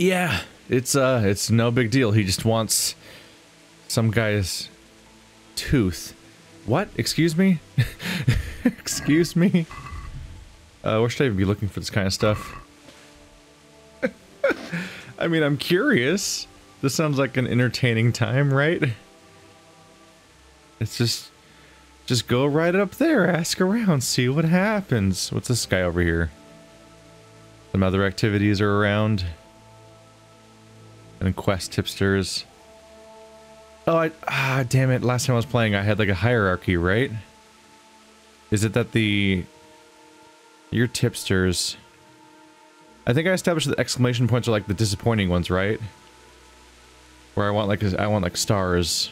Yeah, it's no big deal. He just wants some guy's tooth. What? Excuse me? Excuse me? Where should I even be looking for this kind of stuff? I mean, I'm curious. This sounds like an entertaining time, right? It's just go right up there, ask around, see what happens. What's this guy over here? Some other activities are around. And quest tipsters. Oh, damn it. Last time I was playing, I had like a hierarchy, right? Is it that your tipsters... I think I established that exclamation points are like the disappointing ones, right? Where I want like stars.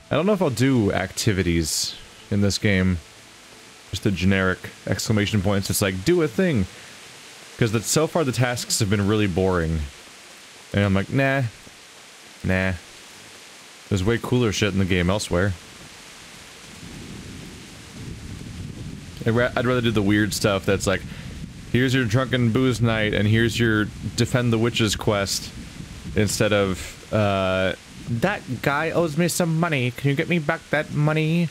I don't know if I'll do activities in this game. Just the generic exclamation points. It's like, do a thing. Because so far the tasks have been really boring. And I'm like, nah. There's way cooler shit in the game elsewhere. I'd rather do the weird stuff that's like, here's your drunken booze night, and here's your defend the witches quest. Instead of, that guy owes me some money, can you get me back that money?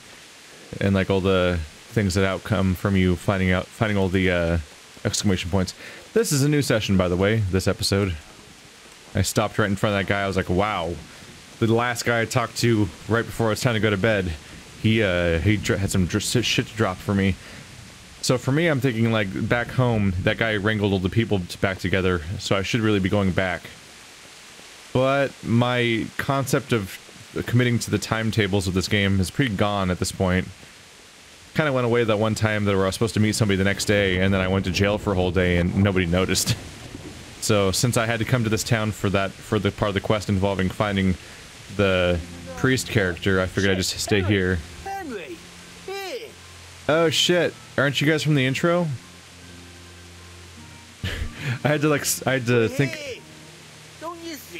And like all the things that outcome from you finding all the, exclamation points. This is a new session, by the way, this episode. I stopped right in front of that guy, I was like, wow. The last guy I talked to right before it's time to go to bed, he had some shit to drop for me. So for me, I'm thinking like, back home, that guy wrangled all the people back together, so I should really be going back. But my concept of committing to the timetables of this game is pretty gone at this point. Kind of went away that one time that I was supposed to meet somebody the next day, and then I went to jail for a whole day and nobody noticed. So since I had to come to this town for the part of the quest involving finding the priest character, I figured I'd just stay here. Henry, here. Oh shit, aren't you guys from the intro? I had to think...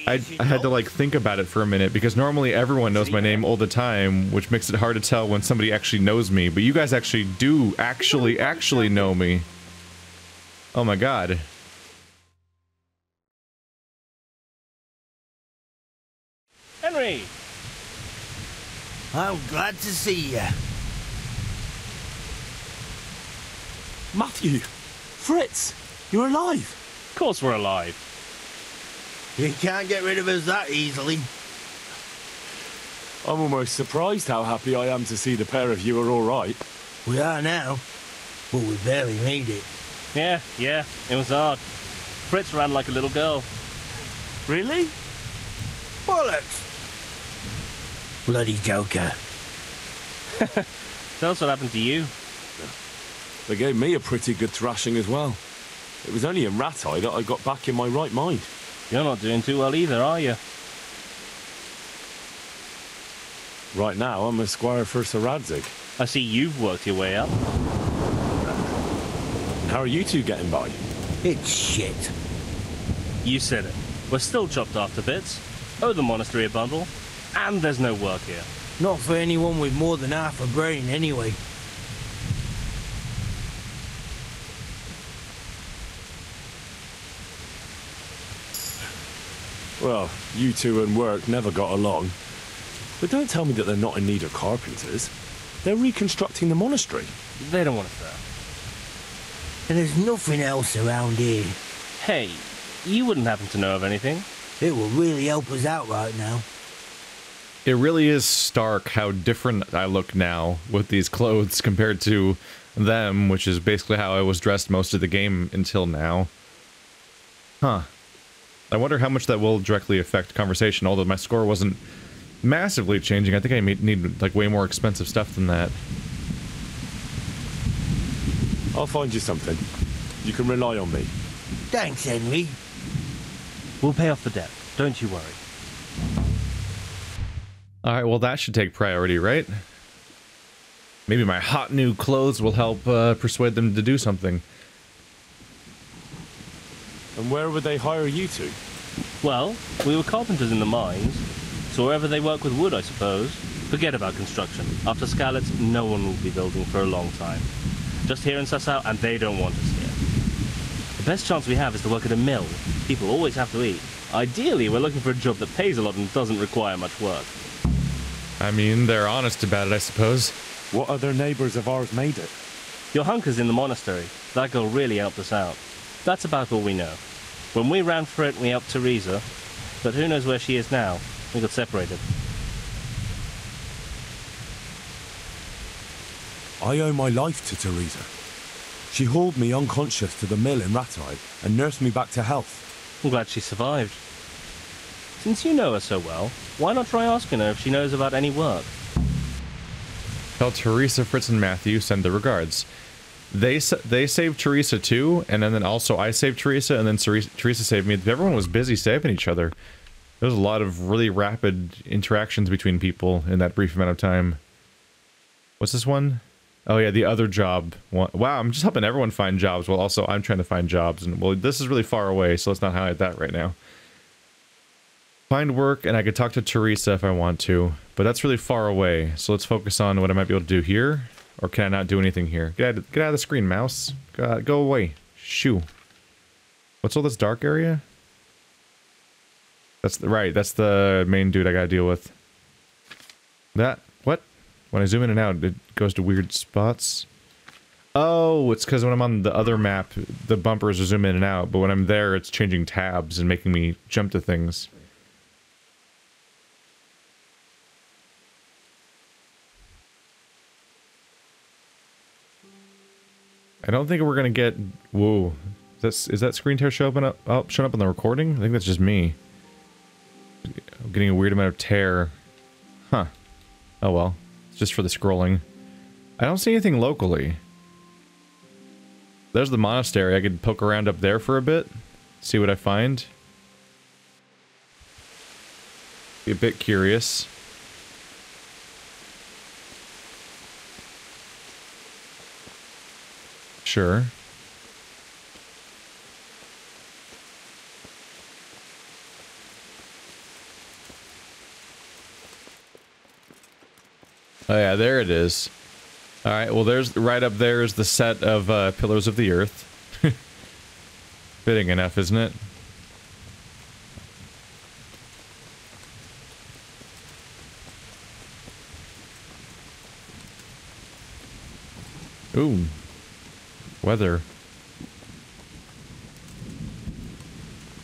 I had to like think about it for a minute, because normally everyone knows my name all the time, which makes it hard to tell when somebody actually knows me, but you guys actually do actually know me. Oh my god. Henry! I'm glad to see you. Matthew! Fritz! You're alive! Of course we're alive. You can't get rid of us that easily. I'm almost surprised how happy I am to see the pair of you are alright. We are now, but we barely made it. Yeah, it was hard. Fritz ran like a little girl. Really? Bollocks! Bloody joker. Tell us what happened to you. They gave me a pretty good thrashing as well. It was only in Rat-Eye that I got back in my right mind. You're not doing too well either, are you? Right now, I'm a squire for Sir Radzig. I see you've worked your way up. How are you two getting by? It's shit. You said it. We're still chopped off to bits. Owe the monastery a bundle. And there's no work here. Not for anyone with more than half a brain, anyway. Well, you two and work never got along. But don't tell me that they're not in need of carpenters. They're reconstructing the monastery. They don't want us there. And there's nothing else around here. Hey, you wouldn't happen to know of anything? It will really help us out right now. It really is stark how different I look now with these clothes compared to them, which is basically how I was dressed most of the game until now. Huh. I wonder how much that will directly affect conversation, although my score wasn't massively changing. I think I need like way more expensive stuff than that. I'll find you something. You can rely on me. Thanks, Henry. We'll pay off the debt. Don't you worry. Alright, well that should take priority, right? Maybe my hot new clothes will help persuade them to do something. And where would they hire you to? Well, we were carpenters in the mines, so wherever they work with wood, I suppose. Forget about construction. After Skalitz, no one will be building for a long time. Just here in Sassau, and they don't want us here. The best chance we have is to work at a mill. People always have to eat. Ideally, we're looking for a job that pays a lot and doesn't require much work. I mean, they're honest about it, I suppose. What other neighbours of ours made it? Your hunker's in the monastery. That girl really helped us out. That's about all we know. When we ran for it, we helped Teresa, but who knows where she is now. We got separated. I owe my life to Teresa. She hauled me unconscious to the mill in Rattide and nursed me back to health. I'm glad she survived. Since you know her so well, why not try asking her if she knows about any work? Tell Teresa, Fritz, and Matthew send their regards. They saved Teresa too, and then also I saved Teresa, and then Teresa saved me. Everyone was busy saving each other. There was a lot of really rapid interactions between people in that brief amount of time. What's this one? Oh yeah, the other job. Wow, I'm just helping everyone find jobs while also I'm trying to find jobs. And well, this is really far away, so let's not highlight that right now. Find work, and I could talk to Teresa if I want to, but that's really far away. So let's focus on what I might be able to do here. Or can I not do anything here? Get out of the screen, mouse. Go away. Shoo. What's all this dark area? That's that's the main dude I gotta deal with. What? When I zoom in and out, it goes to weird spots. Oh, it's because when I'm on the other map, the bumpers are zoom in and out, but when I'm there, it's changing tabs and making me jump to things. I don't think we're gonna get. Whoa, is that screen tear showing up on the recording? I think that's just me. I'm getting a weird amount of tear. Huh. Oh well, it's just for the scrolling. I don't see anything locally. There's the monastery. I could poke around up there for a bit, see what I find. Be a bit curious. Sure. Oh yeah, there it is. Alright, well there's, right up there is the set of Pillars of the Earth. Fitting enough, isn't it? Ooh. Weather.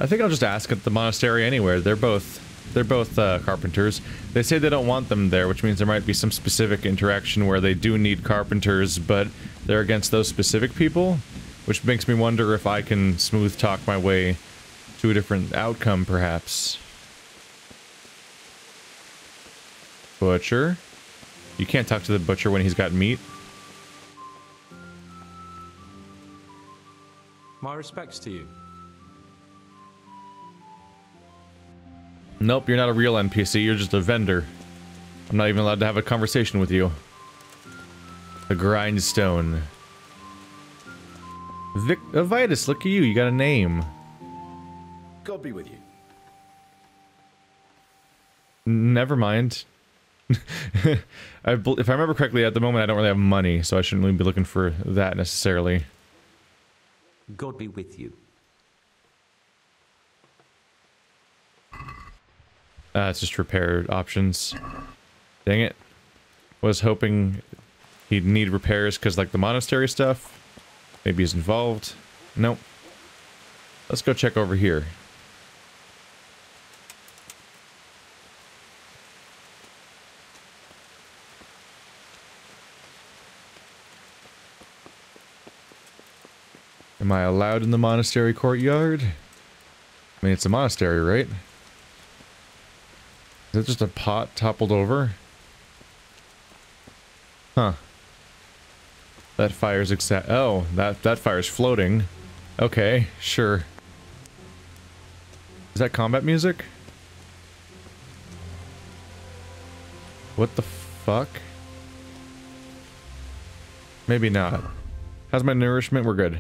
I think I'll just ask at the monastery anywhere. They're both carpenters. They say they don't want them there, which means there might be some specific interaction where they do need carpenters, but they're against those specific people, which makes me wonder if I can smooth talk my way to a different outcome, perhaps. Butcher? You can't talk to the butcher when he's got meat. My respects to you. Nope, you're not a real NPC, you're just a vendor. I'm not even allowed to have a conversation with you. The grindstone. Vitus, look at you, you got a name. God be with you. Never mind. If I remember correctly, at the moment I don't really have money, so I shouldn't really be looking for that necessarily. God be with you. It's just repair options. Dang it. Was hoping he'd need repairs because, like, the monastery stuff. Maybe he's involved. Nope. Let's go check over here. Am I allowed in the monastery courtyard? I mean, it's a monastery, right? Is it just a pot toppled over? Huh. That fire's oh, that fire's floating. Okay, sure. Is that combat music? What the fuck? Maybe not. How's my nourishment? We're good.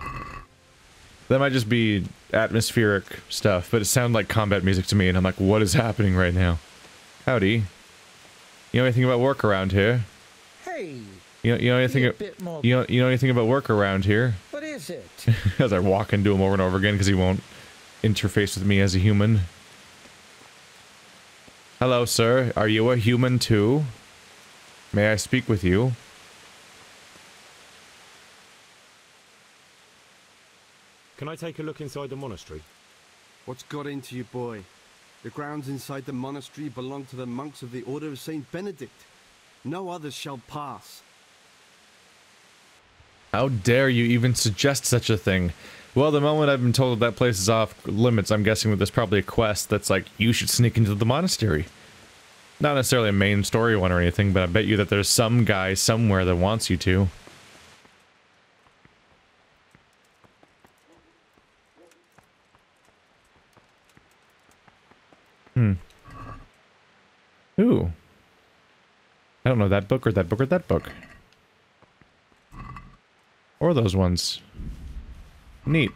That might just be atmospheric stuff, but it sounded like combat music to me, and I'm like, what is happening right now? Howdy. You know anything about work around here? Hey. You know anything? You know anything about work around here? What is it? As I walk into him over and over again because he won't interface with me as a human. Hello, sir. Are you a human too? May I speak with you? Can I take a look inside the monastery? What's got into you, boy? The grounds inside the monastery belong to the monks of the Order of Saint Benedict. No others shall pass. How dare you even suggest such a thing? Well, the moment I've been told that place is off limits, I'm guessing that there's probably a quest that's like, you should sneak into the monastery. Not necessarily a main story one or anything, but I bet you that there's some guy somewhere that wants you to. Ooh. I don't know that book or that book or that book. Or those ones. Neat.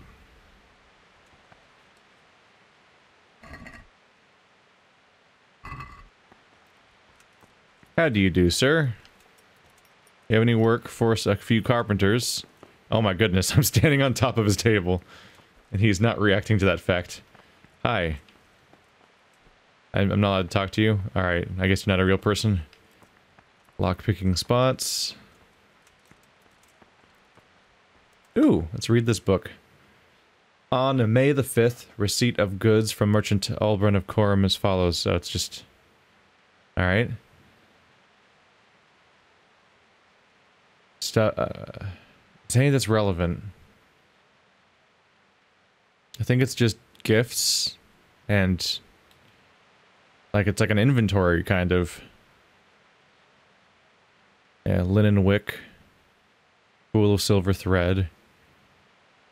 How do you do, sir? You have any work for a few carpenters? Oh my goodness, I'm standing on top of his table. And he's not reacting to that fact. Hi. I'm not allowed to talk to you? Alright, I guess you're not a real person. Lock-picking spots. Ooh, let's read this book. On May the 5th, receipt of goods from merchant Albrun of Coram as follows. So it's just... Alright. Is any of this relevant? I think it's just gifts and... Like, it's like an inventory, kind of. Yeah, linen wick. Spool of silver thread.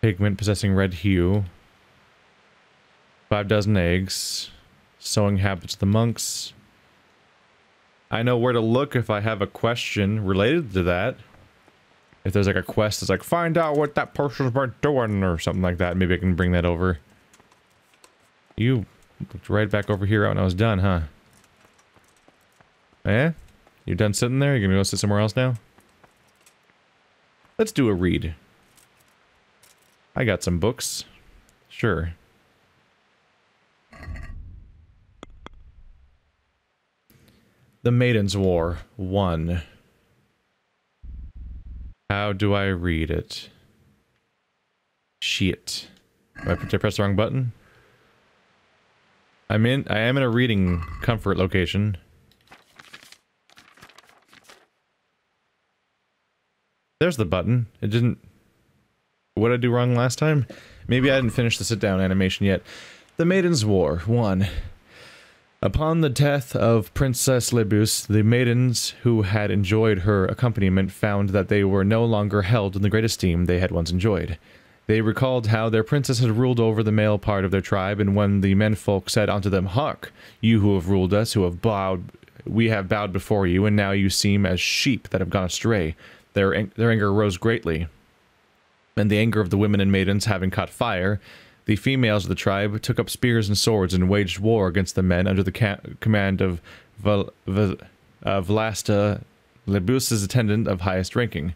Pigment possessing red hue. 5 dozen eggs. Sewing habits of the monks. I know where to look if I have a question related to that. If there's like a quest that's like, find out what that person's been doing or something like that, maybe I can bring that over. You looked right back over here when I was done, huh? Eh? You done sitting there? You gonna go sit somewhere else now? Let's do a read. I got some books. Sure. The Maiden's War 1. How do I read it? Shit. Did I press the wrong button? I am in a reading comfort location. There's the button. It didn't... What did I do wrong last time? Maybe I hadn't finished the sit-down animation yet. The Maiden's War 1. Upon the death of Princess Lebus, the maidens who had enjoyed her accompaniment found that they were no longer held in the great esteem they had once enjoyed. They recalled how their princess had ruled over the male part of their tribe, and when the menfolk said unto them, "Hark, you who have ruled us, who have bowed, we have bowed before you, and now you seem as sheep that have gone astray," their anger rose greatly. And the anger of the women and maidens having caught fire, the females of the tribe took up spears and swords and waged war against the men under the command of Vlasta, Lebus's attendant of highest ranking.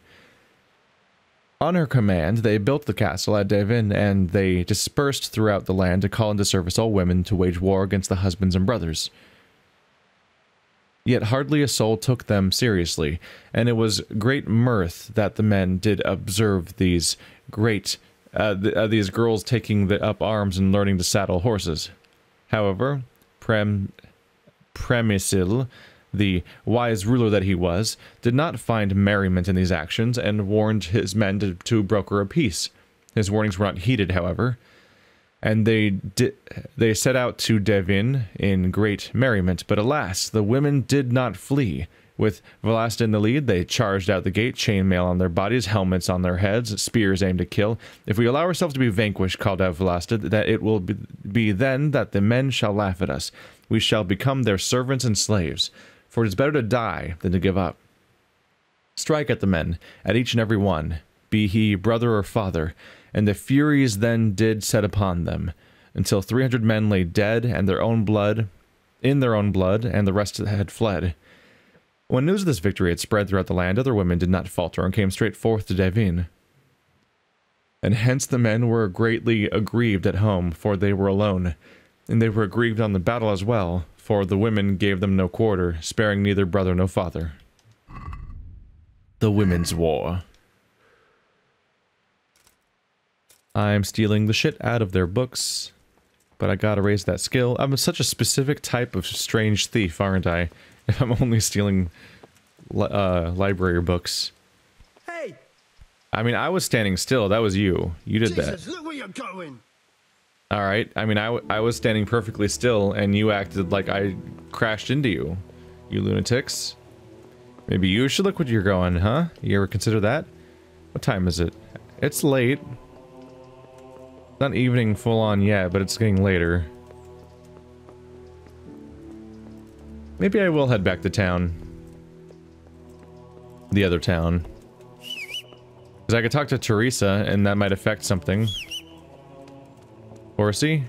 On her command, they built the castle at Devin, and they dispersed throughout the land to call into service all women to wage war against the husbands and brothers. Yet hardly a soul took them seriously, and it was great mirth that the men did observe these these girls taking up arms and learning to saddle horses. However, Premisil, the wise ruler that he was, did not find merriment in these actions, and warned his men to broker a peace. His warnings were not heeded, however, and they set out to Devin in great merriment, but alas, the women did not flee. With Velasta in the lead, they charged out the gate, chainmail on their bodies, helmets on their heads, spears aimed to kill. "If we allow ourselves to be vanquished," called out Velasta, "that it will be then that the men shall laugh at us. We shall become their servants and slaves. For it is better to die than to give up. Strike at the men, at each and every one, be he brother or father." And the Furies then did set upon them, until 300 men lay dead in their own blood, and the rest had fled. When news of this victory had spread throughout the land, other women did not falter and came straight forth to Devin. And hence the men were greatly aggrieved at home, for they were alone. And they were aggrieved on the battle as well, for the women gave them no quarter, sparing neither brother nor father. The Women's War. I'm stealing the shit out of their books, but I gotta raise that skill. I'm such a specific type of strange thief, aren't I? If I'm only stealing library books. Hey! I mean, I was standing still. That was you. You did Jesus, that. look where you're going! Alright, I mean, I was standing perfectly still, and you acted like I crashed into you. You lunatics. Maybe you should look what you're going, huh? You ever consider that? What time is it? It's late. Not evening full on yet, but it's getting later. Maybe I will head back to town. The other town. Because I could talk to Teresa, and that might affect something. Horsey?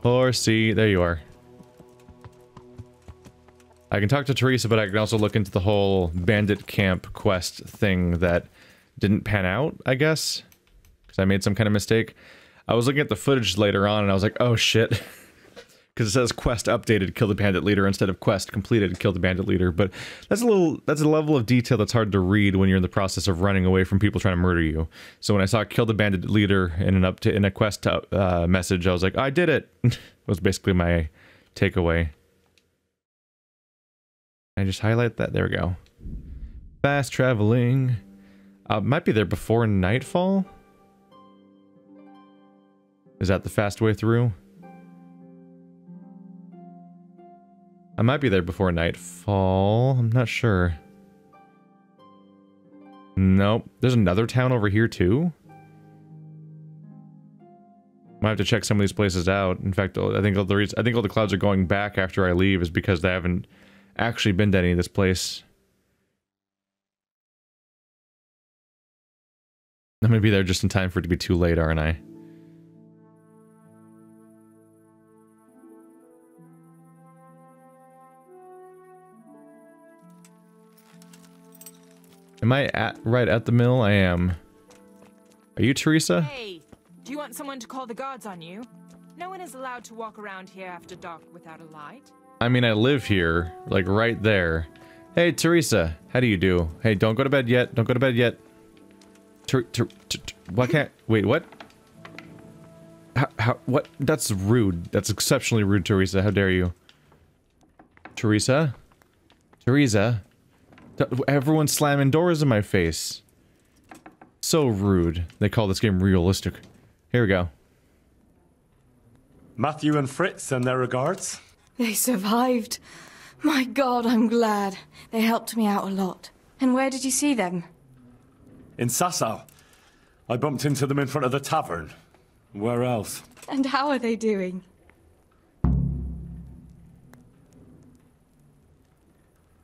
Horsey, there you are. I can talk to Teresa, but I can also look into the whole bandit camp quest thing that didn't pan out, I guess. Because I made some kind of mistake. I was looking at the footage later on, and I was like, oh shit. Because it says quest updated, kill the bandit leader, instead of quest completed, kill the bandit leader. But that's a level of detail that's hard to read when you're in the process of running away from people trying to murder you. So when I saw kill the bandit leader in a quest message, I was like, I did it. Was basically my takeaway. I just highlight that. There we go. Fast traveling. Might be there before nightfall. Is that the fast way through? I might be there before nightfall. I'm not sure. Nope. There's another town over here too. Might have to check some of these places out. In fact, I think all the clouds are going back after I leave is because they haven't actually been to any of this place. I'm gonna be there just in time for it to be too late, aren't I? Am I right at the mill? I am. Are you Teresa? Hey, do you want someone to call the guards on you? No one is allowed to walk around here after dark without a light. I mean, I live here, like right there. Hey, Teresa, how do you do? Hey, don't go to bed yet. Don't go to bed yet. Why can't? Wait, what? What? That's rude. That's exceptionally rude, Teresa. How dare you? Teresa? Teresa? Everyone's slamming doors in my face. So rude. They call this game realistic. Here we go. Matthew and Fritz send their regards. They survived. My God, I'm glad. They helped me out a lot. And where did you see them? In Sasau. I bumped into them in front of the tavern. Where else? And how are they doing?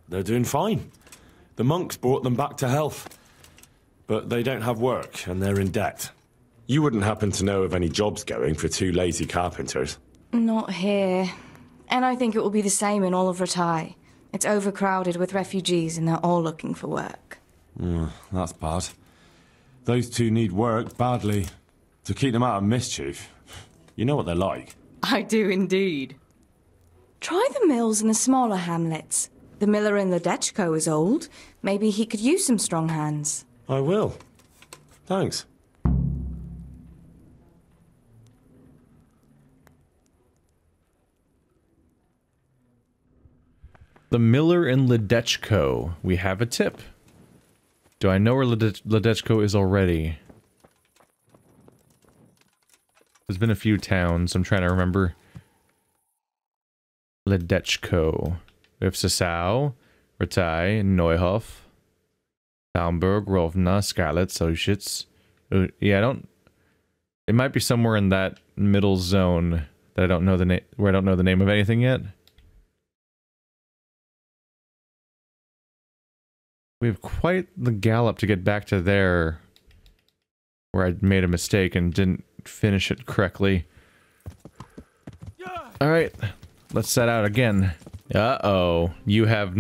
They're doing fine. The monks brought them back to health. But they don't have work, and they're in debt. You wouldn't happen to know of any jobs going for two lazy carpenters? Not here. And I think it will be the same in all of Ratai. It's overcrowded with refugees, and they're all looking for work. That's bad. Those two need work badly. To keep them out of mischief. You know what they're like. I do indeed. Try the mills in the smaller hamlets. The miller in Ledechko is old. Maybe he could use some strong hands. I will. Thanks. The miller in Ledechko. We have a tip. Do I know where Ledechko is already? There's been a few towns. I'm trying to remember. Ledechko. We have Sasau, Ratai, Neuhof, Naumburg, Rovna, Scarlet, Soschitz. Yeah, I don't... It might be somewhere in that middle zone that I don't know the name, where I don't know the name of anything yet. We have quite the gallop to get back to there, where I made a mistake and didn't finish it correctly. Alright, let's set out again. Uh-oh, you have...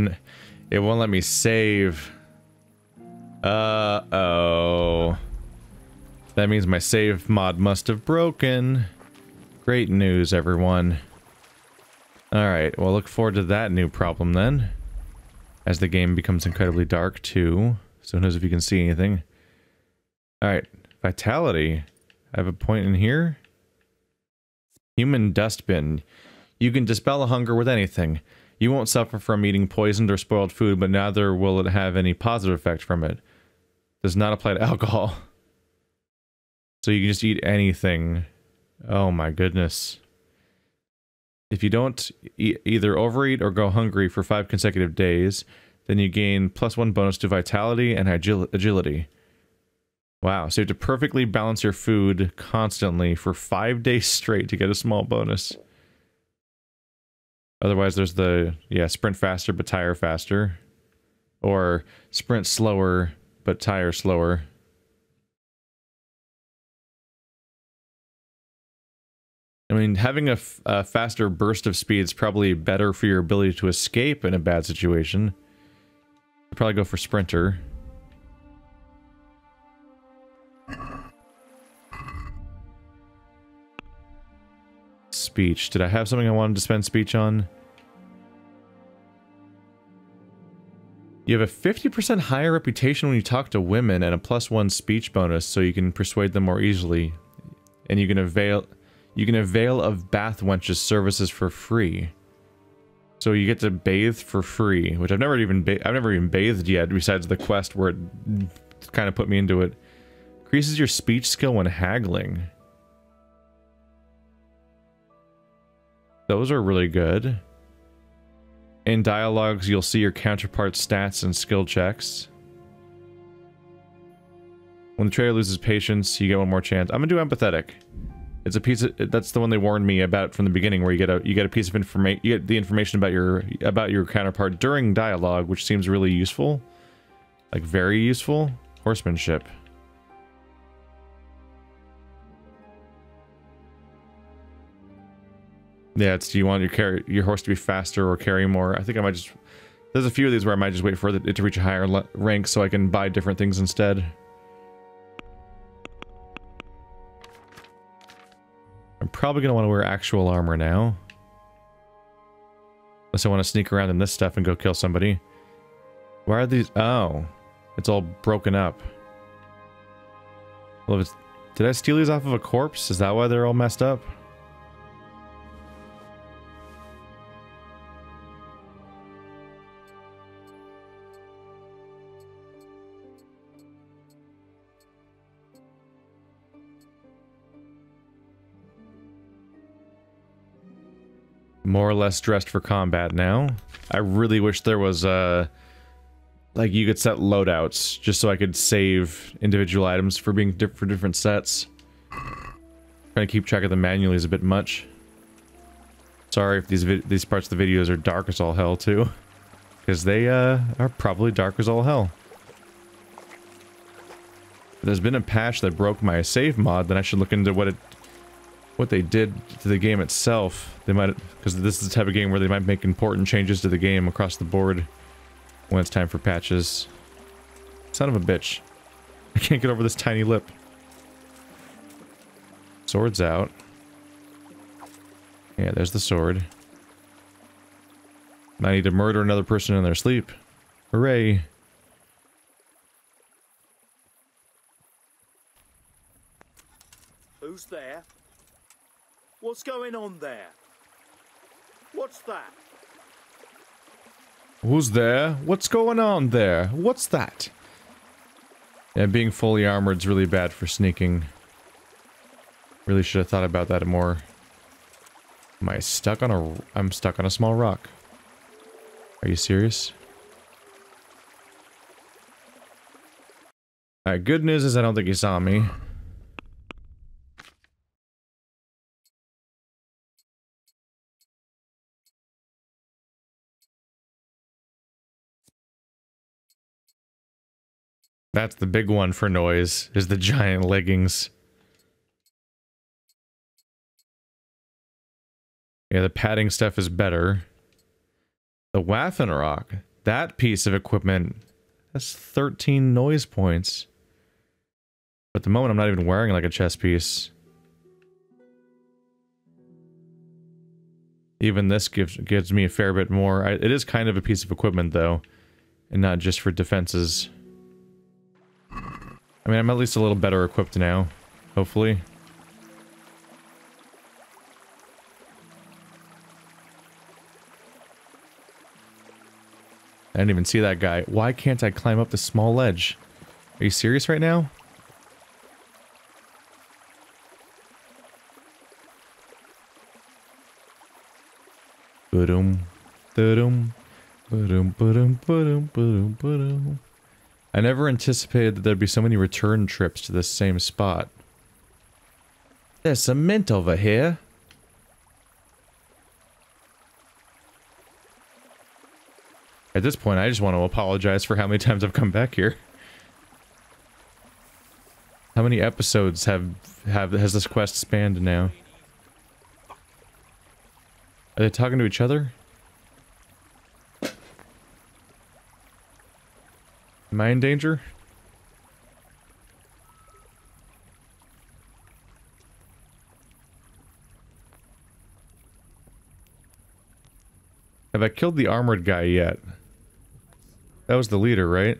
It won't let me save. Uh-oh. That means my save mod must have broken. Great news, everyone. Alright, well, look forward to that new problem then. As the game becomes incredibly dark, too. So who knows if you can see anything. Alright, vitality. I have a point in here. Human dustbin. You can dispel a hunger with anything. You won't suffer from eating poisoned or spoiled food, but neither will it have any positive effect from it. Does not apply to alcohol. So you can just eat anything. Oh my goodness. If you don't either overeat or go hungry for 5 consecutive days, then you gain +1 bonus to vitality and agility. Wow, so you have to perfectly balance your food constantly for 5 days straight to get a small bonus. Otherwise there's the, yeah, sprint faster but tire faster. Or sprint slower but tire slower. I mean, having a faster burst of speed is probably better for your ability to escape in a bad situation. I'd probably go for sprinter. Speech. Did I have something I wanted to spend speech on? You have a 50% higher reputation when you talk to women and a +1 speech bonus, so you can persuade them more easily. And you can avail of bath wenches services for free. So you get to bathe for free, which I've never even bathed yet, besides the quest where it kind of put me into it. Increases your speech skill when haggling. Those are really good. In dialogues, you'll see your counterpart's stats and skill checks. When the trader loses patience, you get one more chance. I'm gonna do empathetic. It's a piece of, that's the one they warned me about from the beginning, where you get a piece of information, you get the information about your counterpart during dialogue, which seems really useful, like very useful. Horsemanship. Yeah, it's, do you want your horse to be faster or carry more? I think I might just, there's a few of these where I might just wait for it to reach a higher rank so I can buy different things instead. I'm probably going to want to wear actual armor now. Unless I want to sneak around in this stuff and go kill somebody. Why are these? Oh. It's all broken up. Well, if it's, did I steal these off of a corpse? Is that why they're all messed up? More or less dressed for combat now. I really wish there was, like, you could set loadouts, just so I could save individual items for being for different sets. Trying to keep track of them manually is a bit much. Sorry if these parts of the videos are dark as all hell, too. Because they, are probably dark as all hell. If there's been a patch that broke my save mod, then I should look into what they did to the game itself. They might, because this is the type of game where they might make important changes to the game across the board when it's time for patches. Son of a bitch. I can't get over this tiny lip. Sword's out. Yeah, there's the sword. I need to murder another person in their sleep. Hooray. Who's there? What's going on there? What's that? Who's there? What's going on there? What's that? Yeah, being fully armored's really bad for sneaking. Really should have thought about that more. Am I stuck on a... I'm stuck on a small rock. Are you serious? Alright, good news is I don't think he saw me. That's the big one for noise, is the giant leggings. Yeah, the padding stuff is better. The Waffenrock, that piece of equipment, That's 13 noise points. At the moment, I'm not even wearing like a chest piece. Even this gives me a fair bit more. It is kind of a piece of equipment, though, and not just for defenses. I mean, I'm at least a little better equipped now, hopefully. I didn't even see that guy. Why can't I climb up this small ledge? Are you serious right now? Ba-dum, ba-dum, ba-dum, ba-dum, ba-dum, ba-dum, ba-dum. I never anticipated that there'd be so many return trips to this same spot. There's some mint over here. At this point, I just want to apologize for how many times I've come back here. How many episodes has this quest spanned now? Are they talking to each other? Am I in danger? Have I killed the armored guy yet? That was the leader, right?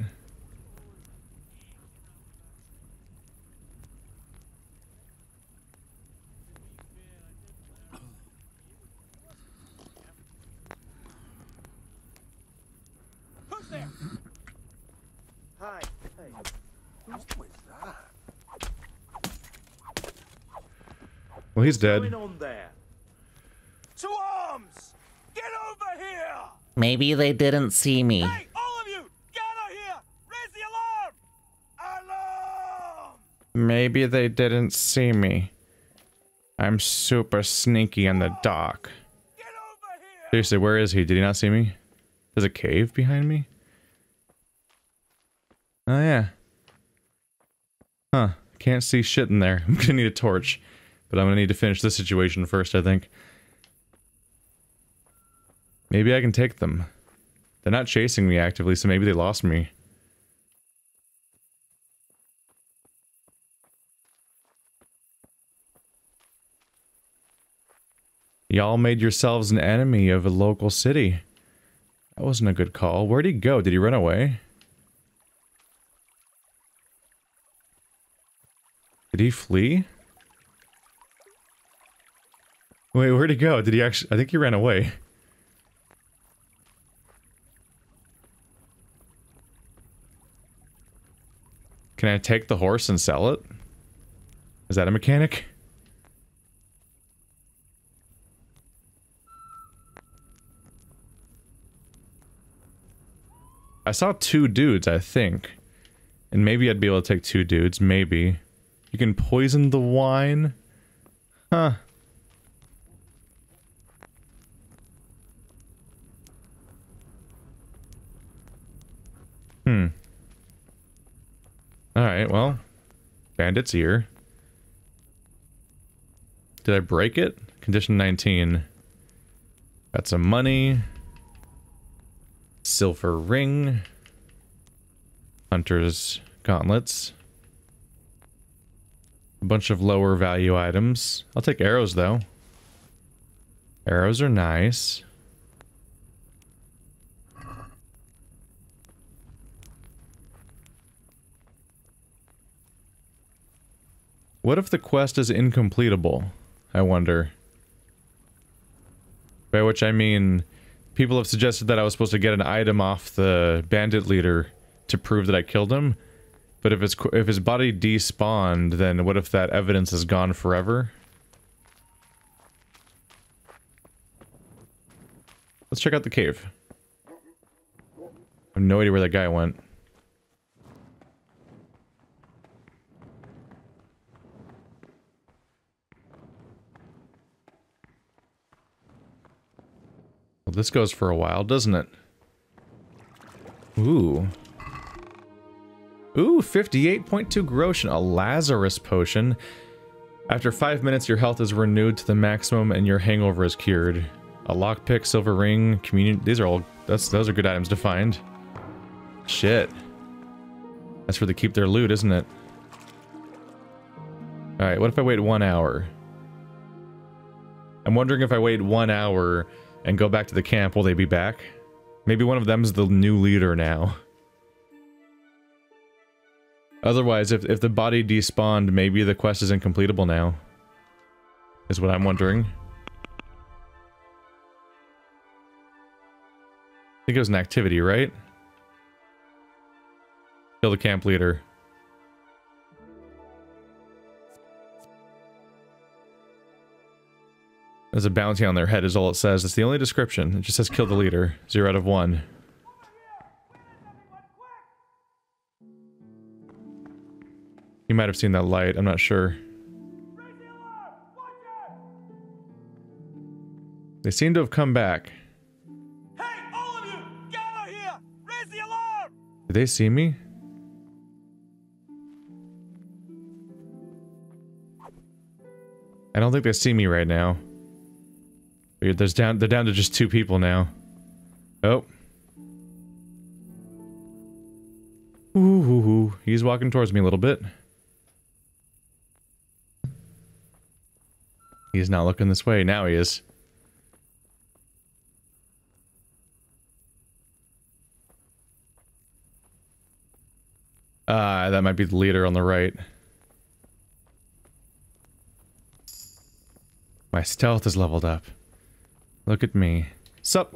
Who's there? Hi. Hey. Who's that? Well, he's dead. What's going on there? To arms! Get over here! Maybe they didn't see me. Hey, all of you! Gather here! Raise the alarm! Alarm! Maybe they didn't see me. I'm super sneaky in the dark. Get over here! Seriously, where is he? Did he not see me? There's a cave behind me? Oh yeah. Huh. Can't see shit in there. I'm gonna need a torch. But I'm gonna need to finish this situation first, I think. Maybe I can take them. They're not chasing me actively, so maybe they lost me. Y'all made yourselves an enemy of a local city. That wasn't a good call. Where'd he go? Did he run away? Did he flee? Wait, where'd he go? Did he actually... I think he ran away. Can I take the horse and sell it? Is that a mechanic? I saw 2 dudes, I think. And maybe I'd be able to take 2 dudes, maybe. You can poison the wine? Huh. Alright, well. Bandit's ear. Did I break it? Condition 19. Got some money. Silver ring. Hunter's gauntlets. A bunch of lower value items. I'll take arrows though. Arrows are nice. What if the quest is incompletable? I wonder. By which I mean, people have suggested that I was supposed to get an item off the bandit leader to prove that I killed him. But if his body despawned, then what if that evidence is gone forever? Let's check out the cave. I have no idea where that guy went. Well, this goes for a while, doesn't it? Ooh. Ooh, 58.2 groschen, a Lazarus potion. After 5 minutes, your health is renewed to the maximum and your hangover is cured. A lockpick, silver ring, communion. These are all. Those are good items to find. Shit. That's where they keep their loot, isn't it? Alright, what if I wait 1 hour? I'm wondering if I wait 1 hour and go back to the camp, will they be back? Maybe one of them's the new leader now. Otherwise, if the body despawned, maybe the quest is incompletable now. Is what I'm wondering. I think it was an activity, right? Kill the camp leader. There's a bounty on their head is all it says. It's the only description. It just says kill the leader. 0 out of 1. You might have seen that light. I'm not sure. They seem to have come back. Hey, all of you! Gather here! Raise the alarm! Did they see me? I don't think they see me right now. They're down to just 2 people now. Oh. Ooh, he's walking towards me a little bit. He's not looking this way. Now he is. That might be the leader on the right. My stealth is leveled up. Look at me. Sup?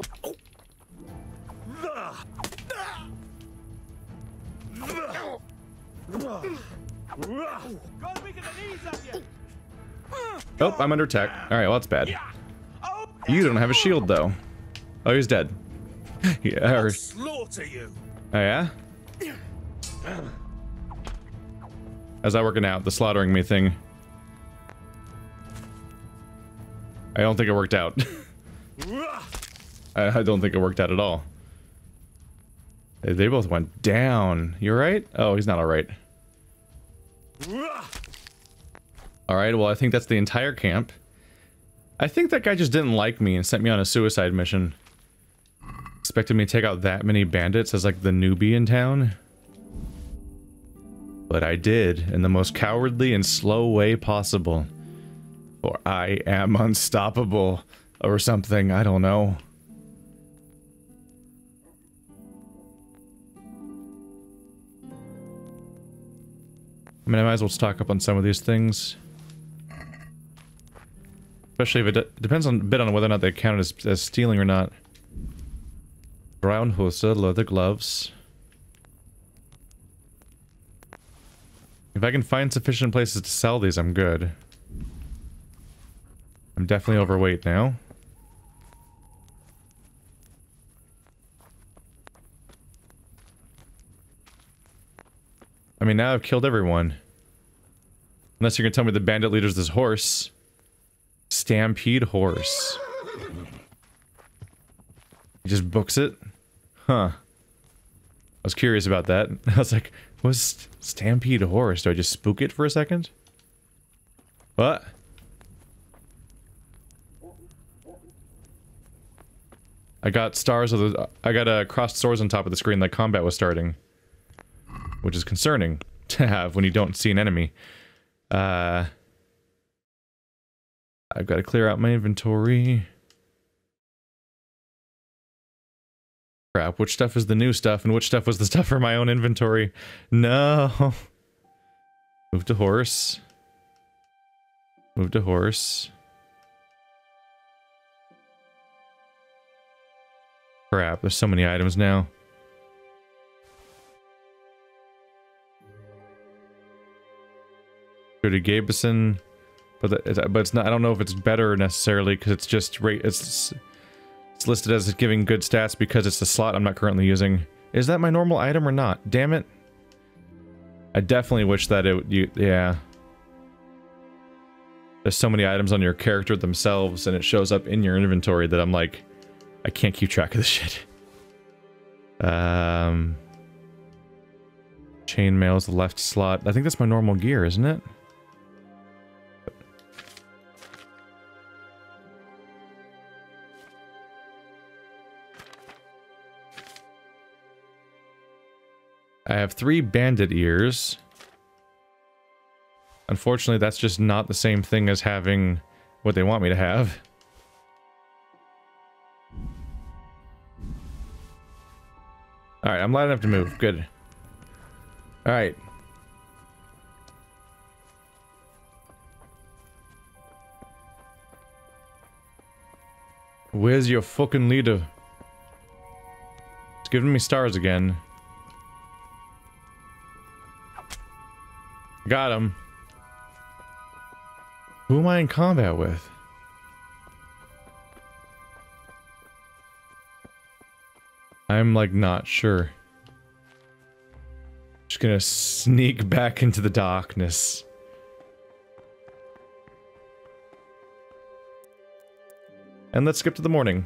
Oh, I'm under attack. Alright, well that's bad. You don't have a shield though. Oh, he's dead. Yeah, Slaughter you. Oh yeah? How's that working out? The slaughtering me thing. I don't think it worked out. I don't think it worked out at all. They both went down. You alright? Oh, he's not alright. Alright, well I think that's the entire camp. I think that guy just didn't like me and sent me on a suicide mission. Expected me to take out that many bandits as like the newbie in town. But I did, in the most cowardly and slow way possible. Or I am unstoppable, or something, I don't know. I mean, I might as well stock up on some of these things. Especially if it depends a bit on whether or not they count as stealing or not. Brown hose, leather gloves. If I can find sufficient places to sell these, I'm good. I'm definitely overweight now. I mean, now I've killed everyone. Unless you're gonna tell me the bandit leader's this horse. Stampede horse. He just books it? Huh. I was curious about that. I was like, what's Stampede horse? Do I just spook it for a second? What? I got stars of the... I got crossed swords on top of the screen like combat was starting. Which is concerning to have when you don't see an enemy. I've got to clear out my inventory. Crap, which stuff is the new stuff and which stuff was the stuff for my own inventory? No. Move to horse. Move to horse. Crap, there's so many items now. Go to Gabison, but it's not. I don't know if it's better necessarily because it's just it's listed as giving good stats because it's the slot I'm not currently using. Is that my normal item or not? Damn it! I definitely wish that yeah. There's so many items on your character themselves, and it shows up in your inventory that I'm like, I can't keep track of this shit. Chainmail is the left slot. I think that's my normal gear, isn't it? I have 3 bandit ears. Unfortunately, that's just not the same thing as having what they want me to have. Alright, I'm loud enough to move. Good. Alright. Where's your fucking leader? It's giving me stars again. Got him. Who am I in combat with? I'm like not sure. Just gonna sneak back into the darkness. And let's skip to the morning.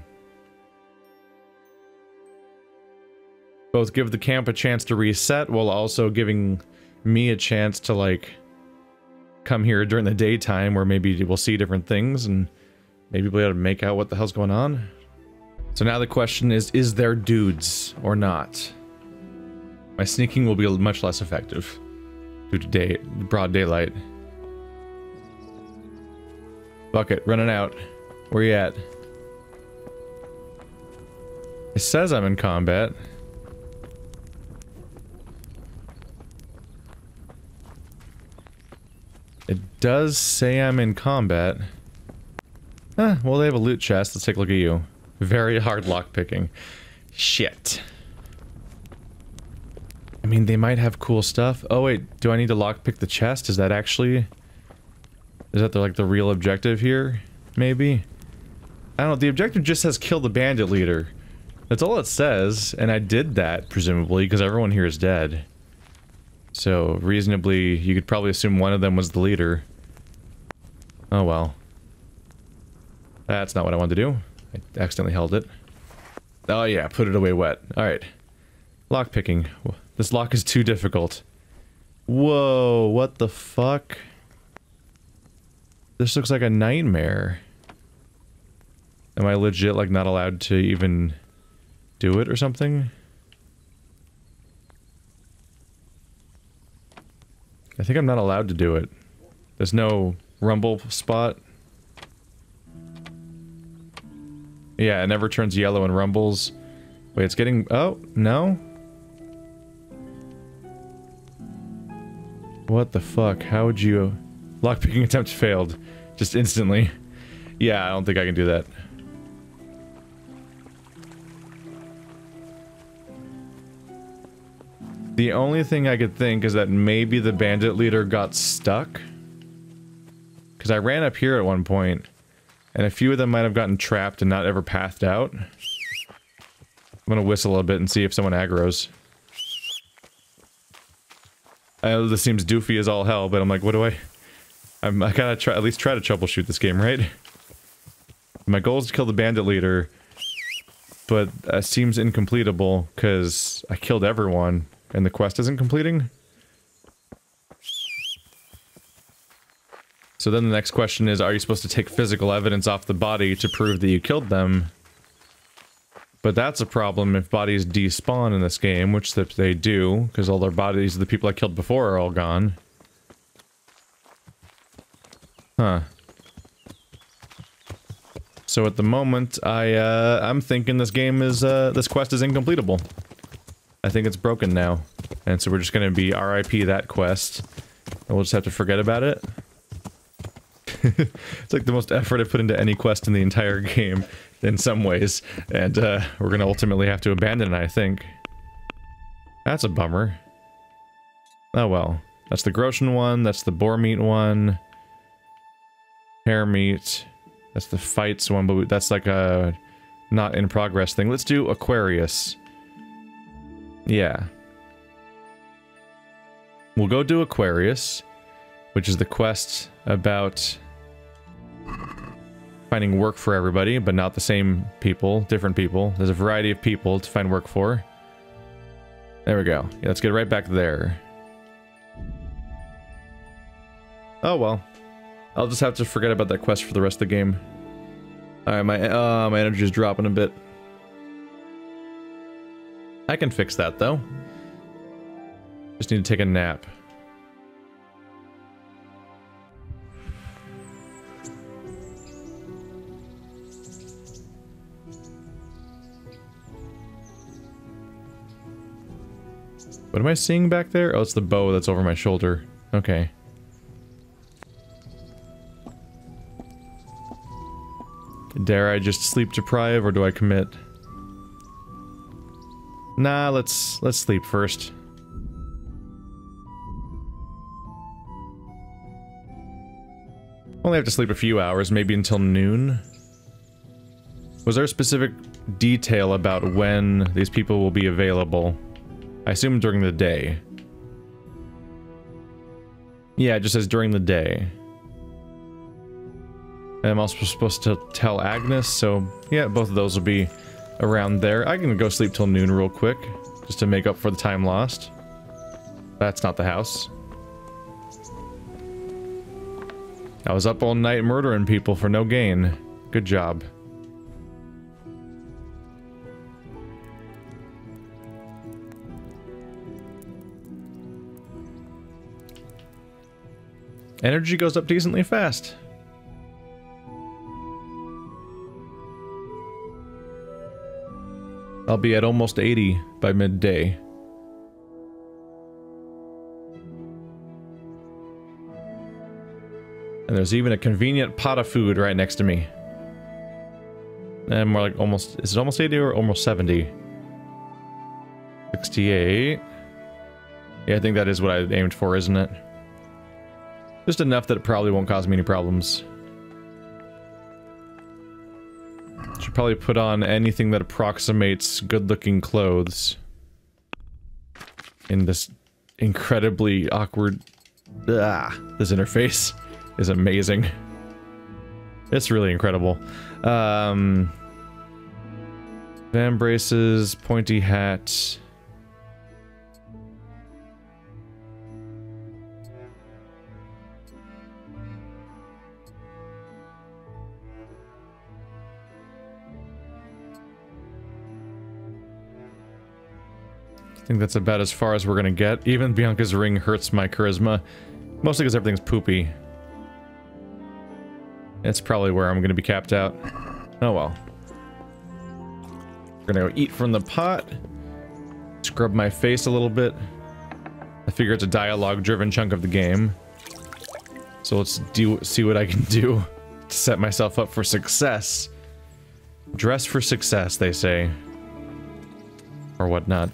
Both give the camp a chance to reset while also giving me a chance to like come here during the daytime where maybe we'll see different things and maybe be able to make out what the hell's going on. So now the question is there dudes or not? My sneaking will be much less effective due to broad daylight. Bucket, running out. Where you at? It says I'm in combat. It does say I'm in combat. Huh, well they have a loot chest. Let's take a look at you. Very hard lockpicking. Shit. I mean, they might have cool stuff. Oh wait, do I need to lockpick the chest? Is that actually... Is that like the real objective here? Maybe? I don't know, the objective just says kill the bandit leader. That's all it says, and I did that, presumably, because everyone here is dead. So, reasonably, you could probably assume one of them was the leader. Oh well. That's not what I wanted to do. I accidentally held it. Oh yeah, put it away wet. Alright. Lockpicking. This lock is too difficult. Whoa, what the fuck? This looks like a nightmare. Am I legit, like, not allowed to even do it or something? I think I'm not allowed to do it. There's no rumble spot. Yeah, it never turns yellow and rumbles. Wait, it's getting... Oh, no? What the fuck? How would you... Lockpicking attempt failed. Just instantly. Yeah, I don't think I can do that. The only thing I could think is that maybe the bandit leader got stuck. Because I ran up here at one point, and a few of them might have gotten trapped and not ever pathed out. I'm gonna whistle a bit and see if someone aggroes. I know this seems doofy as all hell, but I'm like, what do I gotta try, at least try to troubleshoot this game, right? My goal is to kill the bandit leader, but that seems incompletable, because I killed everyone. And the quest isn't completing? So then the next question is, are you supposed to take physical evidence off the body to prove that you killed them? But that's a problem if bodies despawn in this game, which they do, because all their bodies of the people I killed before are all gone. Huh. So at the moment, I'm thinking this game is, this quest is incompletable. I think it's broken now. And so we're just gonna be RIP that quest. And we'll just have to forget about it. It's like the most effort I've put into any quest in the entire game, in some ways. And, we're gonna ultimately have to abandon it, I think. That's a bummer. Oh well. That's the Groshen one, that's the boar meat one. Hare meat. That's the fights one, but that's like a not in progress thing. Let's do Aquarius. Yeah. We'll go do Aquarius, which is the quest about finding work for everybody, but not the same people, different people. There's a variety of people to find work for. There we go. Yeah, let's get right back there. Oh well. I'll just have to forget about that quest for the rest of the game. Alright, my energy is dropping a bit. I can fix that, though. Just need to take a nap. What am I seeing back there? Oh, it's the bow that's over my shoulder. Okay. Dare I just sleep deprive, or do I commit? Nah, let's sleep first. Only have to sleep a few hours, maybe until noon. Was there a specific detail about when these people will be available? I assume during the day. Yeah, it just says during the day. And I'm also supposed to tell Agnes, so yeah, both of those will be around there. I can go sleep till noon real quick, just to make up for the time lost. That's not the house. I was up all night murdering people for no gain. Good job. Energy goes up decently fast. I'll be at almost 80 by midday. And there's even a convenient pot of food right next to me. And more like almost... Is it almost 80 or almost 70? 68. Yeah, I think that is what I aimed for, isn't it? Just enough that it probably won't cause me any problems. Should probably put on anything that approximates good-looking clothes. In this incredibly awkward... this interface is amazing. It's really incredible. Van braces, pointy hat... I think that's about as far as we're gonna get. Even Bianca's ring hurts my charisma. Mostly because everything's poopy. It's probably where I'm gonna be capped out. Oh well. We're gonna go eat from the pot. Scrub my face a little bit. I figure it's a dialogue-driven chunk of the game. So let's see what I can do to set myself up for success. Dress for success, they say. Or whatnot.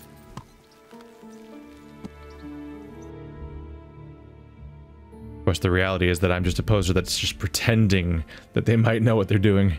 Of course, the reality is that I'm just a poser that's just pretending that they might know what they're doing.